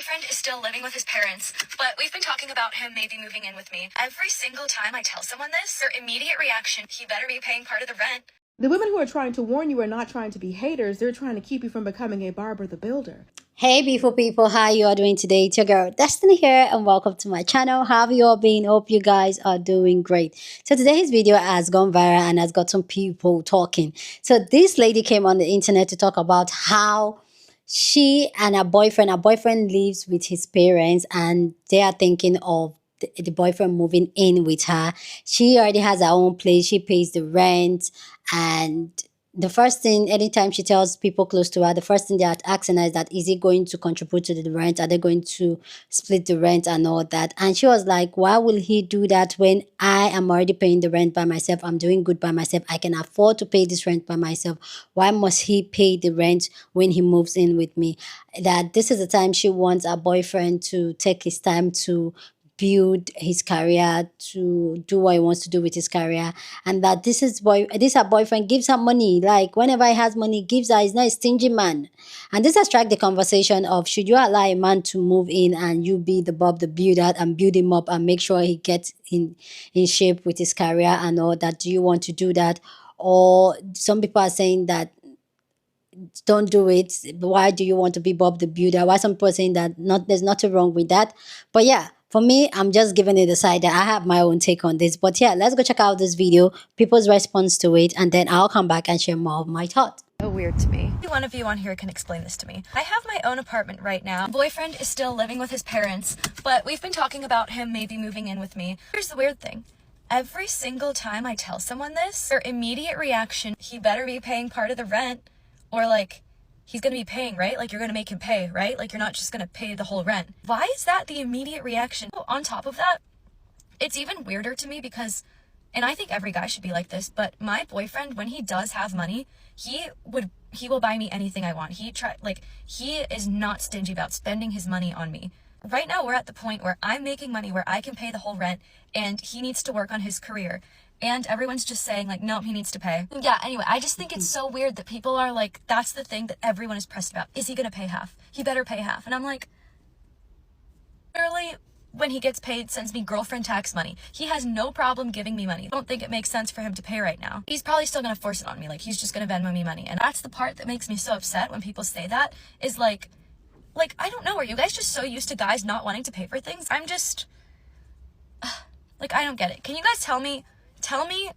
boyfriend is still living with his parents, but we've been talking about him maybe moving in with me. Every single time I tell someone this, their immediate reaction, he better be paying part of the rent. The women who are trying to warn you are not trying to be haters. They're trying to keep you from becoming a Barbara the Builder. Hey beautiful people, how you all doing today? It's your girl Destiny here and welcome to my channel. How have you all been? Hope you guys are doing great. So today's video has gone viral and has got some people talking. So this lady came on the internet to talk about how she and her boyfriend lives with his parents and they are thinking of the boyfriend moving in with her. She already has her own place. She pays the rent, and the first thing, anytime she tells people close to her, the first thing they are asking her is that, is he going to contribute to the rent? Are they going to split the rent and all that? And she was like, why will he do that when I am already paying the rent by myself? I'm doing good by myself. I can afford to pay this rent by myself. Why must he pay the rent when he moves in with me? That this is the time she wants her boyfriend to take his time to build his career, to do what he wants to do with his career, and that this her boyfriend gives her money. Like whenever he has money, gives her. He's not a stingy man. And this has struck the conversation of, should you allow a man to move in and you be the Bob the Builder and build him up and make sure he gets in shape with his career and all that? Do you want to do that? Or some people are saying that don't do it. Why do you want to be Bob the Builder? Why some people are saying that there's nothing wrong with that? But yeah, for me, I'm just giving it a side that I have my own take on this. But yeah, let's go check out this video, people's response to it, and then I'll come back and share more of my thoughts. So weird to me. One of you on here can explain this to me. I have my own apartment right now. My boyfriend is still living with his parents, but we've been talking about him maybe moving in with me. Here's the weird thing. Every single time I tell someone this, their immediate reaction, he better be paying part of the rent, or like, he's going to be paying, right? Like, you're going to make him pay, right? Like, you're not just going to pay the whole rent. Why is that the immediate reaction? On top of that, it's even weirder to me because, and I think every guy should be like this, but my boyfriend, when he does have money, he will buy me anything I want. He is not stingy about spending his money on me. Right now, we're at the point where I'm making money where I can pay the whole rent, and he needs to work on his career. And everyone's just saying, like, no, he needs to pay. Yeah, anyway, I just think it's so weird that people are like, that's the thing that everyone is pressed about. Is he going to pay half? He better pay half. And I'm like, literally, when he gets paid, sends me girlfriend tax money. He has no problem giving me money. I don't think it makes sense for him to pay right now. He's probably still going to force it on me. Like, he's just going to Venmo me money. And that's the part that makes me so upset when people say that, is like, I don't know, are you guys just so used to guys not wanting to pay for things? I'm just, like, I don't get it. Can you guys tell me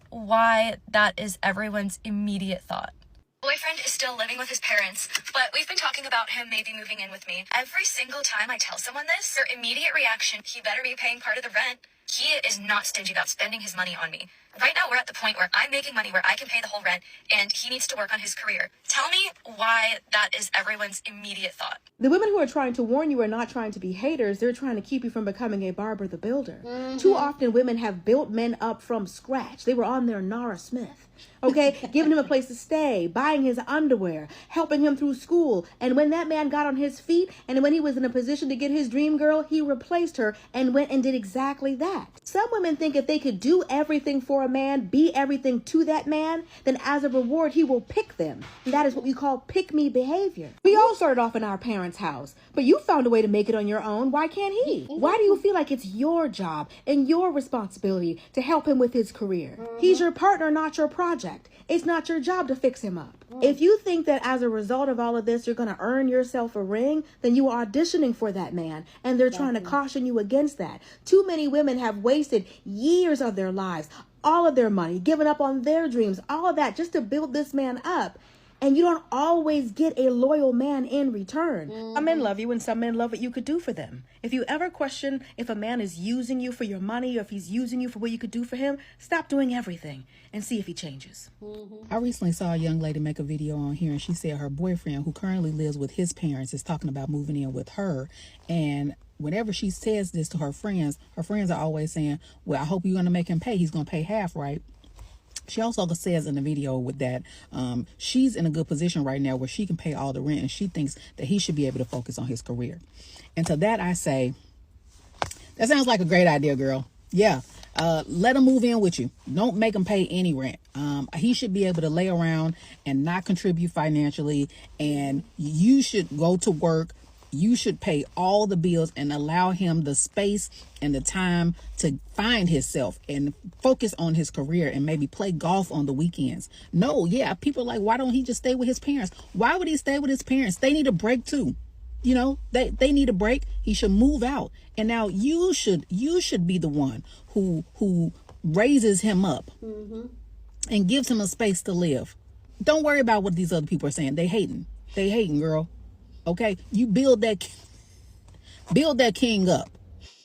why that is everyone's immediate thought? Boyfriend is still living with his parents, but we've been talking about him maybe moving in with me. Every single time I tell someone this, their immediate reaction, he better be paying part of the rent. He is not stingy about spending his money on me. Right now, we're at the point where I'm making money where I can pay the whole rent, and he needs to work on his career. Tell me why that is everyone's immediate thought. The women who are trying to warn you are not trying to be haters. They're trying to keep you from becoming a Barbara the Builder. Too often, women have built men up from scratch. They were on their Nara Smith. Okay, giving him a place to stay, buying his underwear, helping him through school. And when that man got on his feet and when he was in a position to get his dream girl, he replaced her and went and did exactly that. Some women think if they could do everything for a man, be everything to that man, then as a reward, he will pick them. And that is what we call pick-me behavior. We all started off in our parents' house, but you found a way to make it on your own. Why can't he? Why do you feel like it's your job and your responsibility to help him with his career? He's your partner, not your project. It's not your job to fix him up. If you think that as a result of all of this, you're going to earn yourself a ring, then you are auditioning for that man. And they're trying to caution you against that. Too many women have wasted years of their lives, all of their money, given up on their dreams, all of that just to build this man up. And you don't always get a loyal man in return. Some men love you and some men love what you could do for them. If you ever question if a man is using you for your money or if he's using you for what you could do for him, stop doing everything and see if he changes. I recently saw a young lady make a video on here and she said her boyfriend, who currently lives with his parents, is talking about moving in with her. And whenever she says this to her friends are always saying, well, I hope you're going to make him pay. He's going to pay half, right? She also says in the video with that she's in a good position right now where she can pay all the rent, and she thinks that he should be able to focus on his career. And to that I say, that sounds like a great idea, girl. Yeah, let him move in with you. Don't make him pay any rent. He should be able to lay around and not contribute financially, and you should go to work you should pay all the bills and allow him the space and the time to find himself and focus on his career and maybe play golf on the weekends. No, yeah, people are like, why don't he just stay with his parents? Why would he stay with his parents? They need a break too. You know, they need a break. He should move out. And now you should be the one who raises him up and gives him a space to live. Don't worry about what these other people are saying. They hating, girl. Okay, you build that king up.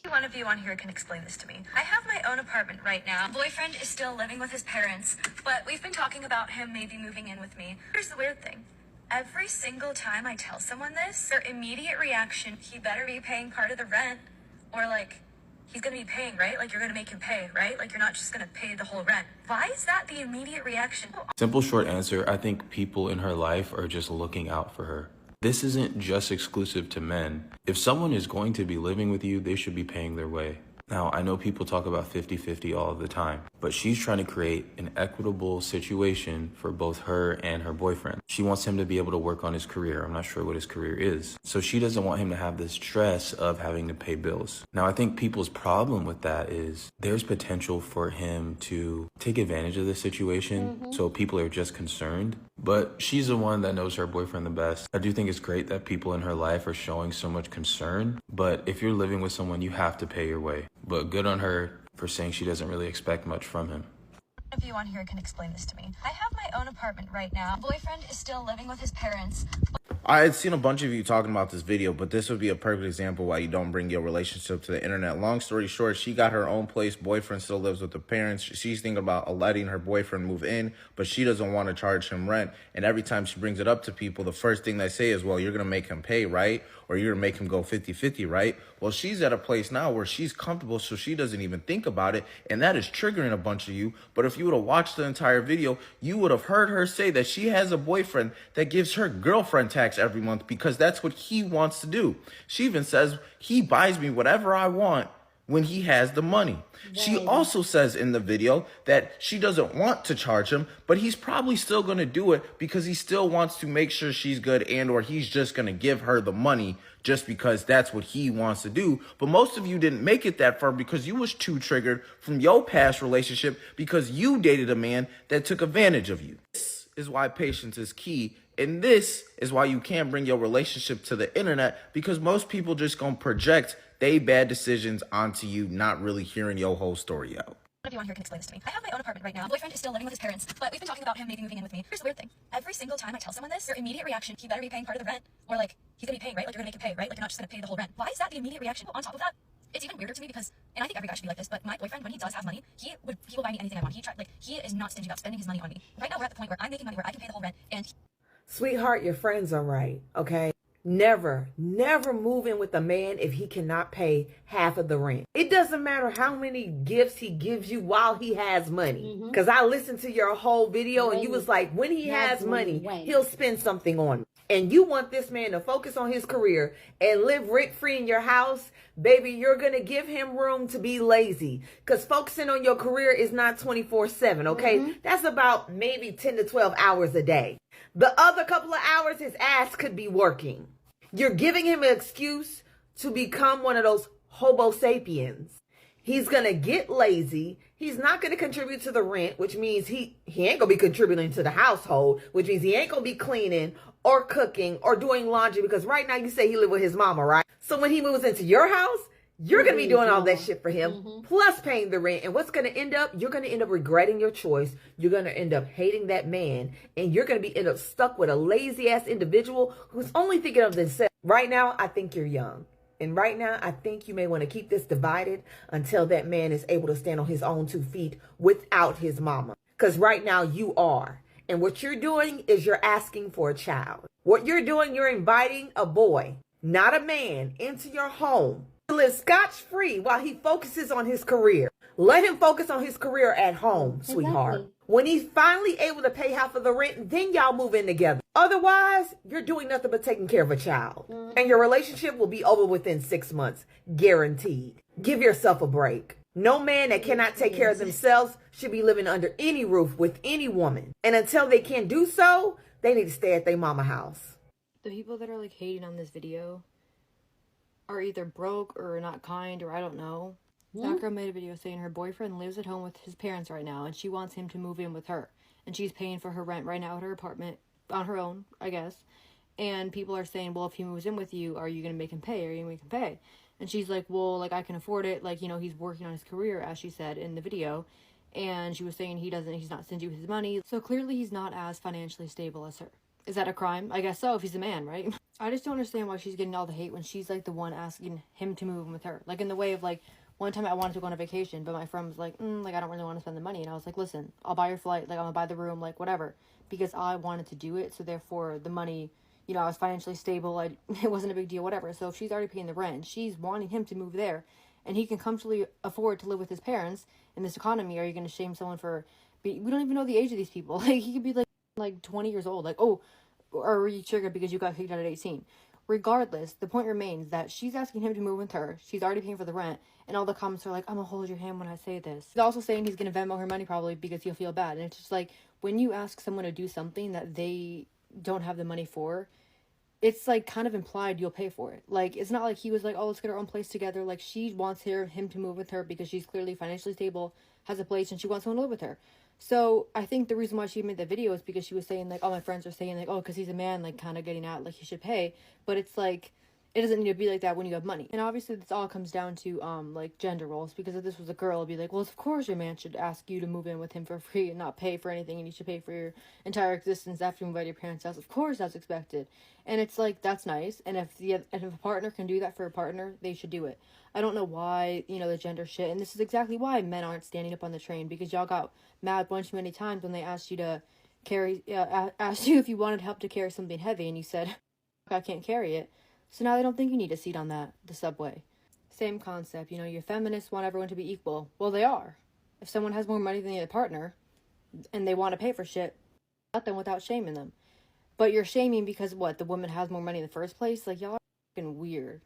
One of you on here can explain this to me. I have my own apartment right now. My boyfriend is still living with his parents, but we've been talking about him maybe moving in with me. Here's the weird thing. Every single time I tell someone this, their immediate reaction, he better be paying part of the rent, or like, he's gonna be paying, right? Like, you're gonna make him pay, right? Like, you're not just gonna pay the whole rent. Why is that the immediate reaction? Simple short answer, I think people in her life are just looking out for her. This isn't just exclusive to men. If someone is going to be living with you, they should be paying their way. Now, I know people talk about 50-50 all the time, but she's trying to create an equitable situation for both her and her boyfriend. She wants him to be able to work on his career. I'm not sure what his career is. So she doesn't want him to have this stress of having to pay bills. Now, I think people's problem with that is there's potential for him to take advantage of this situation. So people are just concerned. But she's the one that knows her boyfriend the best. I do think it's great that people in her life are showing so much concern. But if you're living with someone, you have to pay your way. But good on her for saying she doesn't really expect much from him. If you on here can explain this to me. I have my own apartment right now. My boyfriend is still living with his parents. I had seen a bunch of you talking about this video, but this would be a perfect example why you don't bring your relationship to the internet. Long story short, she got her own place. Boyfriend still lives with the parents. She's thinking about letting her boyfriend move in, but she doesn't want to charge him rent. And every time she brings it up to people, the first thing they say is, well, you're going to make him pay, right? Or you're going to make him go 50-50, right? Well, she's at a place now where she's comfortable, so she doesn't even think about it. And that is triggering a bunch of you. But if you would have watched the entire video, you would have heard her say that she has a boyfriend that gives her girlfriend tax every month because that's what he wants to do. She even says he buys me whatever I want when he has the money. She also says in the video that she doesn't want to charge him, but he's probably still going to do it because he still wants to make sure she's good, and or he's just going to give her the money just because that's what he wants to do. But most of you didn't make it that far because you was too triggered from your past relationship because you dated a man that took advantage of you. This is why patience is key. And this is why you can't bring your relationship to the internet, because most people just gonna project they bad decisions onto you, not really hearing your whole story out. One of you on here can explain this to me. I have my own apartment right now. My boyfriend is still living with his parents, but we've been talking about him maybe moving in with me. Here's the weird thing. Every single time I tell someone this, their immediate reaction, he better be paying part of the rent, or like, he's gonna be paying, right? Like, you're gonna make him pay, right? Like, you're not just gonna pay the whole rent. Why is that the immediate reaction? On top of that, it's even weirder to me because, and I think every guy should be like this, but my boyfriend, when he does have money, he will buy me anything I want. He is not stingy about spending his money on me. Right now, we're at the point where I'm making money where I can pay the whole rent, and Sweetheart, your friends are right, okay? Never move in with a man if he cannot pay half of the rent. It doesn't matter how many gifts he gives you while he has money. Because I listened to your whole video and you was like, when he has money, he'll spend something on me. And you want this man to focus on his career and live rent-free in your house, baby, you're going to give him room to be lazy. Because focusing on your career is not 24/7, okay? That's about maybe 10 to 12 hours a day. The other couple of hours, his ass could be working. You're giving him an excuse to become one of those homo sapiens. He's going to get lazy. He's not going to contribute to the rent, which means he ain't going to be contributing to the household, which means he ain't going to be cleaning or cooking or doing laundry, because right now you say he live with his mama, right? So when he moves into your house, you're going to be doing all that shit for him, plus paying the rent. And what's going to end up? You're going to end up regretting your choice. You're going to end up hating that man. And you're going to end up stuck with a lazy-ass individual who's only thinking of themselves. Right now, I think you're young. And right now, I think you may want to keep this divided until that man is able to stand on his own 2 feet without his mama. Because right now, you are. And what you're doing is you're asking for a child. What you're doing, you're inviting a boy, not a man, into your home to live scotch-free while he focuses on his career. Let him focus on his career at home, sweetheart. When he's finally able to pay half of the rent, then y'all move in together. Otherwise, you're doing nothing but taking care of a child. And your relationship will be over within 6 months, guaranteed. Give yourself a break. No man that cannot take care of themselves should be living under any roof with any woman. And until they can do so, they need to stay at their mama house. The people that are like hating on this video, are either broke or not kind, or I don't know. That girl made a video saying her boyfriend lives at home with his parents right now and she wants him to move in with her. And she's paying for her rent right now at her apartment on her own, I guess. And people are saying, well, if he moves in with you, are you going to make him pay? Are you going to make him pay? And she's like, well, like, I can afford it. Like, you know, he's working on his career, as she said in the video. And she was saying he's not stingy with his money. So clearly he's not as financially stable as her. Is that a crime? I guess so, if he's a man, right? I just don't understand why she's getting all the hate when she's, like, the one asking him to move in with her. Like, in the way of, like, one time I wanted to go on a vacation, but my friend was like, like, I don't really want to spend the money. And I was like, listen, I'll buy your flight. Like, I'm going to buy the room, like, whatever. Because I wanted to do it. So, therefore, the money, you know, I was financially stable. It wasn't a big deal, whatever. So, if she's already paying the rent, she's wanting him to move there. And he can comfortably afford to live with his parents in this economy. Are you going to shame someone for... We don't even know the age of these people. Like, he could be, like 20 years old. Like, oh, or were you triggered because you got kicked out at 18? Regardless, the point remains that she's asking him to move with her. She's already paying for the rent. And all the comments are like, I'm going to hold your hand when I say this. He's also saying he's going to Venmo her money probably because he'll feel bad. And it's just like, when you ask someone to do something that they don't have the money for, it's like kind of implied you'll pay for it. Like, it's not like he was like, oh, let's get our own place together. Like, she wants him to move with her because she's clearly financially stable, has a place, and she wants someone to live with her. So I think the reason why she made that video is because she was saying, like, all my friends are saying, like, oh, because he's a man, like, kind of getting out, like, he should pay. But it's like, it doesn't need to be like that when you have money. And obviously this all comes down to, like, gender roles. Because if this was a girl, it'd be like, well, of course your man should ask you to move in with him for free and not pay for anything. And you should pay for your entire existence after you move out of your parents' house. Of course that's expected. And it's like, that's nice. And if a partner can do that for a partner, they should do it. I don't know why, you know, the gender shit. And this is exactly why men aren't standing up on the train. Because y'all got mad a bunch many times when they asked you to asked you if you wanted help to carry something heavy. And you said, I can't carry it. So now they don't think you need a seat on the subway. Same concept, you know, your feminists want everyone to be equal. Well, they are. If someone has more money than the other partner, and they want to pay for shit, let them without shaming them. But you're shaming because, what, the woman has more money in the first place? Like, y'all are fucking weird.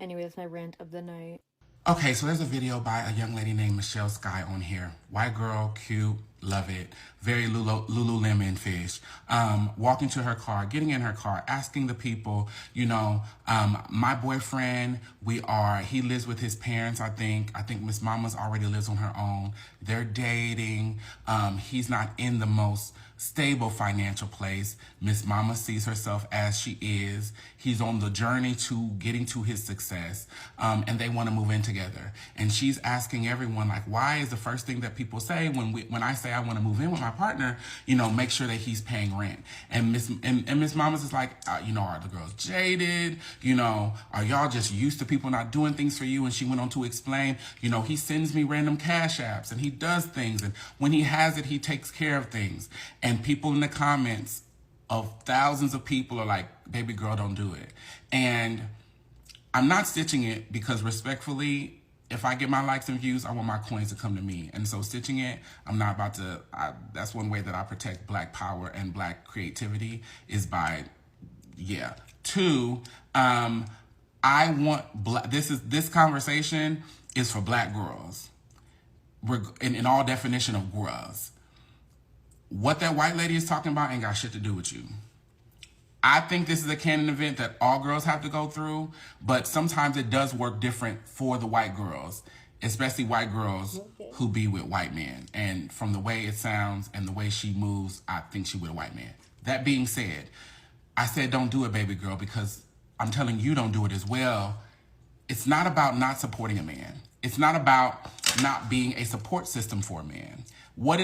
Anyway, that's my rant of the night. Okay, so there's a video by a young lady named Michelle Sky on here. White girl, cute, love it. Very Lululemon fish. Walking to her car, getting in her car, asking the people, you know, my boyfriend, he lives with his parents, I think. I think Miss Mama's already lives on her own. They're dating. He's not in the most stable financial place. Miss Mama sees herself as she is. He's on the journey to getting to his success, and they want to move in together. And she's asking everyone, like, why is the first thing that people say when I say I want to move in with my partner, you know, make sure that he's paying rent. And Miss Mama's is like, you know, are the girls jaded? You know, are y'all just used to people not doing things for you? And she went on to explain, you know, he sends me random cash apps and he does things, and when he has it, he takes care of things. And people in the comments of thousands of people are like, baby girl, don't do it. And I'm not stitching it because, respectfully, if I get my likes and views, I want my coins to come to me. And so stitching it, I'm not about to, that's one way that I protect Black power and Black creativity is by, yeah. Two, I want, this conversation is for Black girls. In all definition of girls. What that white lady is talking about ain't got shit to do with you. I think this is a canon event that all girls have to go through, but sometimes it does work different for the white girls, especially white girls who be with white men. And from the way it sounds and the way she moves, I think she with a white man. That being said, I said don't do it, baby girl, because I'm telling you don't do it as well. It's not about not supporting a man. It's not about not being a support system for a man. What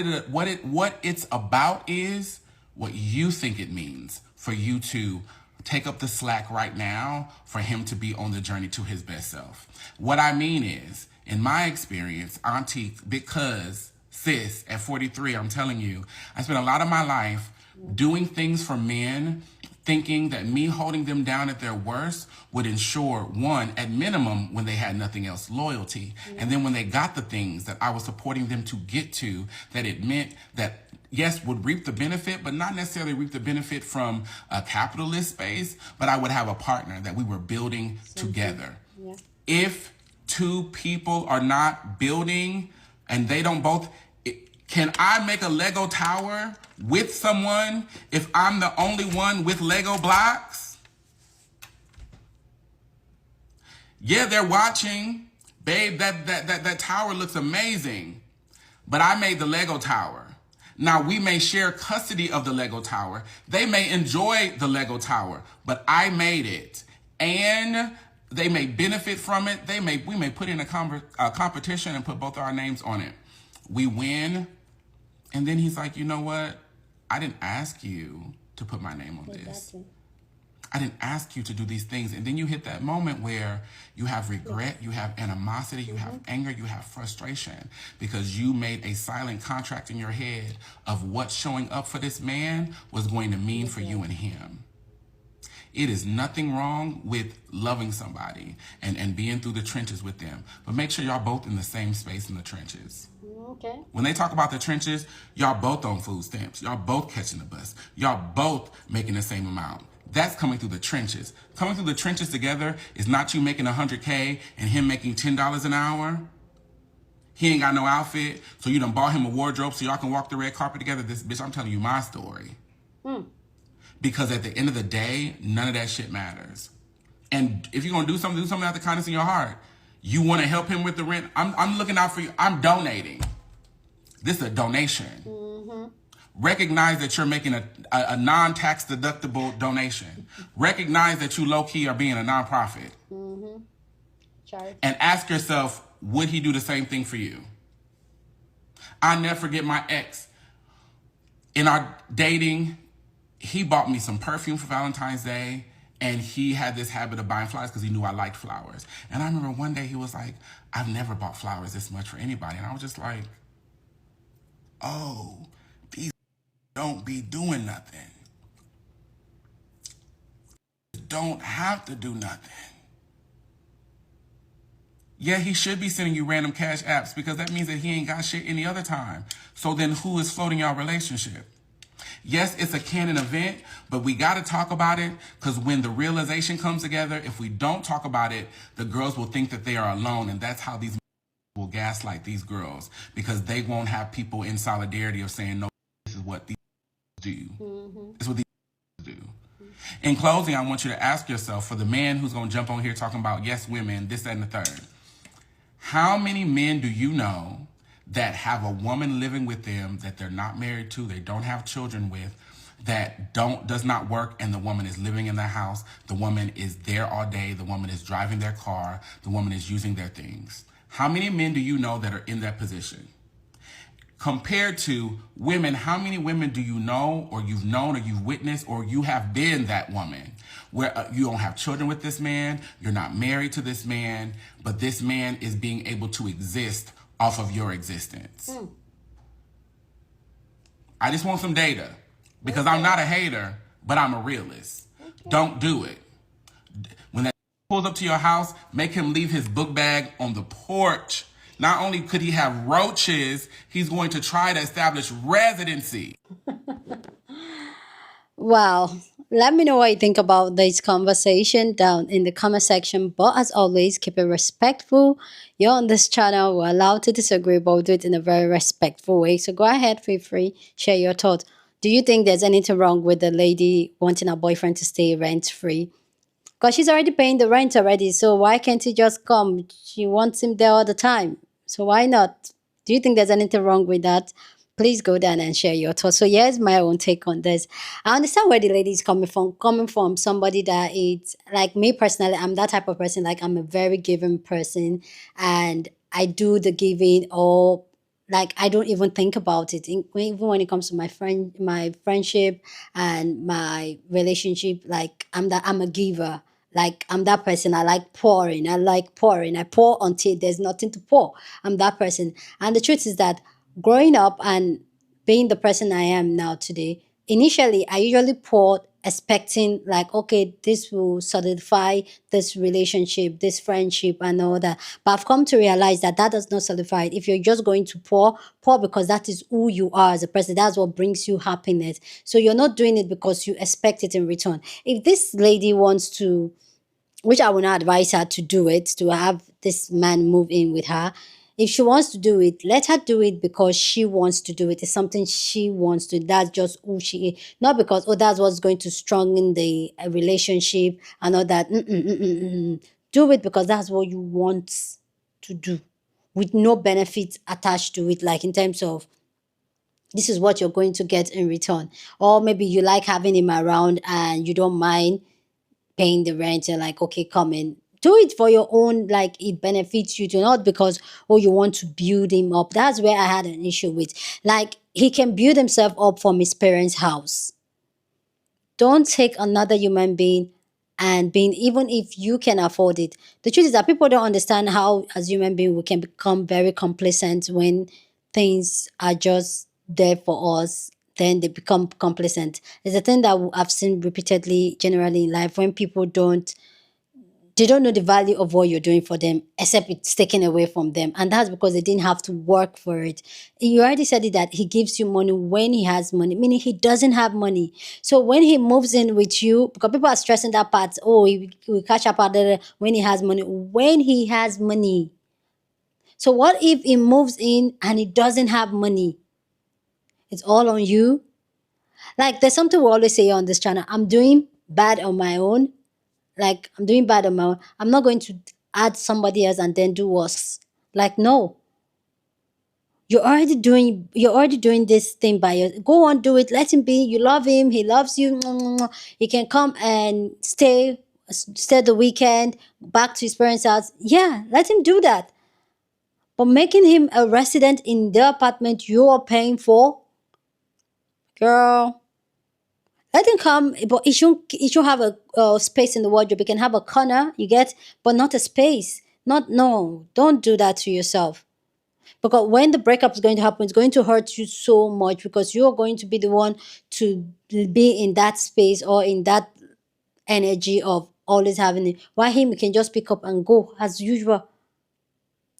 it's about is what you think it means for you to take up the slack right now for him to be on the journey to his best self. What I mean is, in my experience, auntie, because sis, at 43, I'm telling you, I spent a lot of my life doing things for men, thinking that me holding them down at their worst would ensure, one, at minimum, when they had nothing else, loyalty. And then when they got the things that I was supporting them to get to, that it meant that, yes, would reap the benefit, but not necessarily reap the benefit from a capitalist space, but I would have a partner that we were building together. Yeah. If two people are not building and they don't both, can I make a Lego tower with someone if I'm the only one with Lego blocks? Yeah, they're watching. Babe, that tower looks amazing. But I made the Lego tower. Now, we may share custody of the Lego tower. They may enjoy the Lego tower, but I made it. And they may benefit from it. We may put in a competition and put both our names on it. We win. And then he's like, you know what? I didn't ask you to put my name on this. I didn't ask you to do these things. And then you hit that moment where you have regret, you have animosity, you have anger, you have frustration because you made a silent contract in your head of what showing up for this man was going to mean for you and him. It is nothing wrong with loving somebody and being through the trenches with them. But make sure y'all both in the same space in the trenches. Okay. When they talk about the trenches, y'all both on food stamps. Y'all both catching the bus. Y'all both making the same amount. That's coming through the trenches. Coming through the trenches together is not you making $100K and him making $10 an hour. He ain't got no outfit, so you done bought him a wardrobe so y'all can walk the red carpet together. This bitch, I'm telling you my story. Because at the end of the day, none of that shit matters. And if you're gonna do something out of the kindness in your heart. You want to help him with the rent? I'm looking out for you. I'm donating. This is a donation. Recognize that you're making a non-tax deductible donation. Recognize that you low-key are being a nonprofit. And ask yourself, would he do the same thing for you? I'll never forget my ex. In our dating, he bought me some perfume for Valentine's Day. And he had this habit of buying flowers because he knew I liked flowers. And I remember one day he was like, I've never bought flowers this much for anybody. And I was just like, oh, these don't be doing nothing. Don't have to do nothing. Yeah, he should be sending you random cash apps because that means that he ain't got shit any other time. So then who is floating your relationship? Yes, it's a canon event, but we got to talk about it because when the realization comes together, if we don't talk about it, the girls will think that they are alone. And that's how these will gaslight these girls because they won't have people in solidarity of saying, no, this is what these do. This is what these do. In closing, I want you to ask yourself, for the man who's going to jump on here talking about yes, women, this, that, and the third, how many men do you know that have a woman living with them that they're not married to, they don't have children with, that does not work, and the woman is living in their house, the woman is there all day, the woman is driving their car, the woman is using their things? How many men do you know that are in that position? Compared to women, how many women do you know or you've known or you've witnessed or you have been that woman where you don't have children with this man, you're not married to this man, but this man is being able to exist off of your existence? I just want some data because I'm not a hater, but I'm a realist. Don't do it. When that pulls up to your house, make him leave his book bag on the porch. Not only could he have roaches, he's going to try to establish residency. Wow. Let me know what you think about this conversation down in the comment section. But as always, keep it respectful. You're on this channel. We're allowed to disagree, but we'll do it in a very respectful way. So go ahead, feel free, share your thoughts. Do you think there's anything wrong with the lady wanting her boyfriend to stay rent-free? Because she's already paying the rent already. So why can't he just come? She wants him there all the time. So why not? Do you think there's anything wrong with that? Please go down and share your thoughts. So here's my own take on this. I understand where the lady is coming from somebody that it's like me personally, I'm that type of person. Like I'm a very giving person and I do the giving or like I don't even think about it. Even when it comes to my friendship and my relationship, like I'm a giver. Like I'm that person. I like pouring. I pour until there's nothing to pour. I'm that person. And the truth is that growing up and being the person I am now today, initially I usually poured expecting like, okay, this will solidify this relationship, this friendship and all that. But I've come to realize that that does not solidify it. If you're just going to pour because that is who you are as a person. That's what brings you happiness. So you're not doing it because you expect it in return. If this lady wants to, which I would not advise her to do it, to have this man move in with her. If she wants to do it, let her do it because she wants to do it. It's something she wants to. That's just who she is. Not because, oh, that's what's going to strengthen the relationship and all that. Do it because that's what you want to do, with no benefits attached to it, like in terms of this is what you're going to get in return. Or maybe you like having him around and you don't mind paying the rent. You're like, okay, come in. Do it for your own, like it benefits you, to not because, oh, you want to build him up. That's where I had an issue with. Like, he can build himself up from his parents' house. Don't take another human being and being, even if you can afford it. The truth is that people don't understand how, as human beings, we can become very complacent when things are just there for us. Then they become complacent. It's a thing that I've seen repeatedly, generally in life, when people they don't know the value of what you're doing for them, except it's taken away from them. And that's because they didn't have to work for it. You already said it, that he gives you money when he has money, meaning he doesn't have money. So when he moves in with you, because people are stressing that part, oh, he will catch up at when he has money. When he has money. So what if he moves in and he doesn't have money? It's all on you. Like, there's something we always say on this channel: I'm doing bad on my own. Like, I'm doing bad on my own. I'm not going to add somebody else and then do worse. Like, no. You're already doing this thing by your, go on, do it. Let him be. You love him. He loves you. He can come and stay the weekend, back to his parents' house. Yeah, let him do that. But making him a resident in the apartment you're paying for, girl, let him come, but he should have a space in the wardrobe. He can have a corner, you get, but not a space. Not, no, don't do that to yourself. Because when the breakup is going to happen, it's going to hurt you so much, because you're going to be the one to be in that space or in that energy of always having it. While him, he can just pick up and go as usual.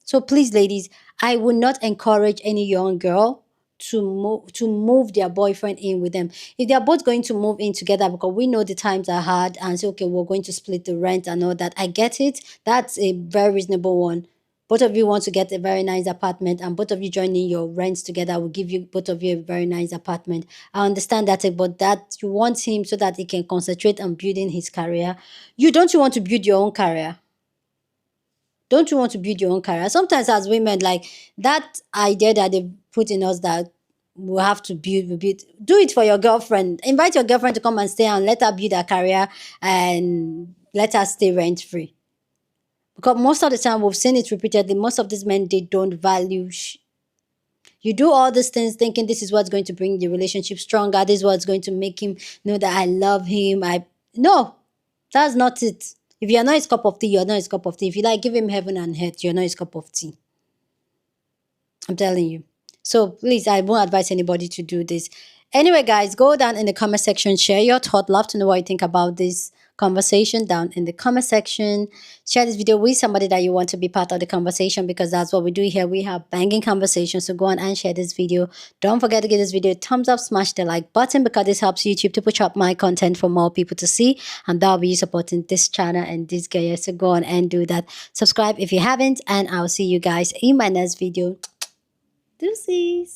So please, ladies, I would not encourage any young girl to move their boyfriend in with them. If they're both going to move in together, because we know the times are hard, and say, okay, we're going to split the rent and all that, I get it. That's a very reasonable one. Both of you want to get a very nice apartment, and both of you joining your rents together will give you, both of you, a very nice apartment. I understand that, but that you want him so that he can concentrate on building his career. You want to build your own career? Don't you want to build your own career? Sometimes as women, like, that idea that they put in us that we have to build, do it for your girlfriend. Invite your girlfriend to come and stay and let her build her career and let her stay rent free. Because most of the time, we've seen it repeatedly, most of these men, they don't value. You do all these things thinking this is what's going to bring the relationship stronger. This is what's going to make him know that I love him. No, that's not it. If you're not his cup of tea, you're not his cup of tea. If you like, give him heaven and earth, you're not his cup of tea. I'm telling you. So please, I won't advise anybody to do this. Anyway, guys, go down in the comment section, share your thought. Love to know what you think about this conversation down in the comment section. Share this video with somebody that you want to be part of the conversation, because that's what we do here. We have banging conversations. So go on and share this video. Don't forget to give this video a thumbs up, smash the like button, because this helps YouTube to push up my content for more people to see, and that'll be you supporting this channel and this guy. So go on and do that. Subscribe if you haven't, and I'll see you guys in my next video. Deuces.